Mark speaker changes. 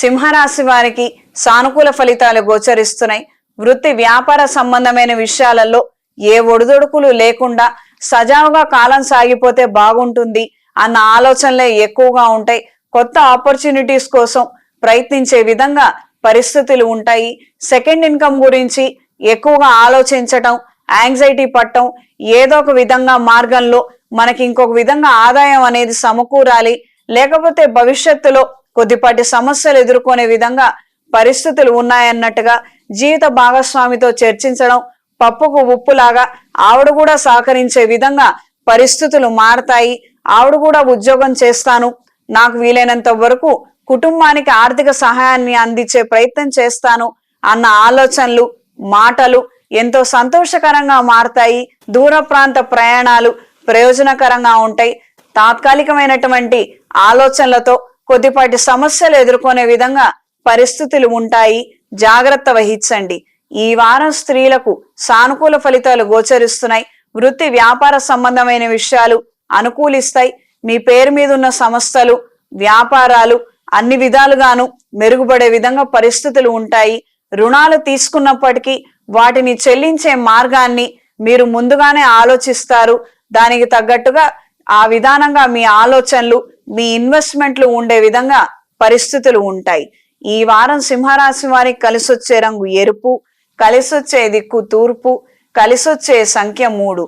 Speaker 1: సింహరాశి వారికి సానుకూల ఫలితాలు గోచరిస్తున్నాయి. వృత్తి వ్యాపార సంబంధమైన విషయాలలో ఏ ఒడిదొడుకులు లేకుండా సజావుగా కాలం సాగిపోతే బాగుంటుంది అన్న ఆలోచనలే ఎక్కువగా ఉంటాయి. కొత్త ఆపర్చునిటీస్ కోసం ప్రయత్నించే విధంగా పరిస్థితులు ఉంటాయి. సెకండ్ ఇన్కమ్ గురించి ఎక్కువగా ఆలోచించటం, యాంగ్జైటీ పట్టడం, ఏదో ఒక విధంగా మార్గంలో మనకి ఇంకొక విధంగా ఆదాయం అనేది సమకూరాలి, లేకపోతే భవిష్యత్తులో కొద్దిపాటి సమస్యలు ఎదుర్కొనే విధంగా పరిస్థితులు ఉన్నాయన్నట్టుగా జీవిత భాగస్వామితో చర్చించడం, పప్పుకు ఉప్పులాగా ఆవిడ కూడా సహకరించే విధంగా పరిస్థితులు మారతాయి. ఆవిడ కూడా ఉద్యోగం చేస్తాను, నాకు వీలైనంత వరకు కుటుంబానికి ఆర్థిక సహాయాన్ని అందించే ప్రయత్నం చేస్తాను అన్న ఆలోచనలు, మాటలు ఎంతో సంతోషకరంగా మారతాయి. దూర ప్రాంత ప్రయాణాలు ప్రయోజనకరంగా ఉంటాయి. తాత్కాలికమైనటువంటి ఆలోచనలతో కొద్దిపాటి సమస్యలు ఎదుర్కొనే విధంగా పరిస్థితులు ఉంటాయి. జాగ్రత్త వహించండి. ఈ వారం స్త్రీలకు సానుకూల ఫలితాలు గోచరిస్తున్నాయి. వృత్తి వ్యాపార సంబంధమైన విషయాలు అనుకూలిస్తాయి. మీ పేరు మీద ఉన్న సంస్థలు, వ్యాపారాలు అన్ని విధాలుగాను మెరుగుపడే విధంగా పరిస్థితులు ఉంటాయి. రుణాలు తీసుకున్నప్పటికీ వాటిని చెల్లించే మార్గాన్ని మీరు ముందుగానే ఆలోచిస్తారు. దానికి తగ్గట్టుగా ఆ విధానంగా మీ ఆలోచనలు, మీ ఇన్వెస్ట్మెంట్లు ఉండే విధంగా పరిస్థితులు ఉంటాయి. ఈ వారం సింహరాశి వారికి కలిసొచ్చే రంగు ఎరుపు, కలిసొచ్చే దిక్కు తూర్పు, కలిసొచ్చే సంఖ్య 3.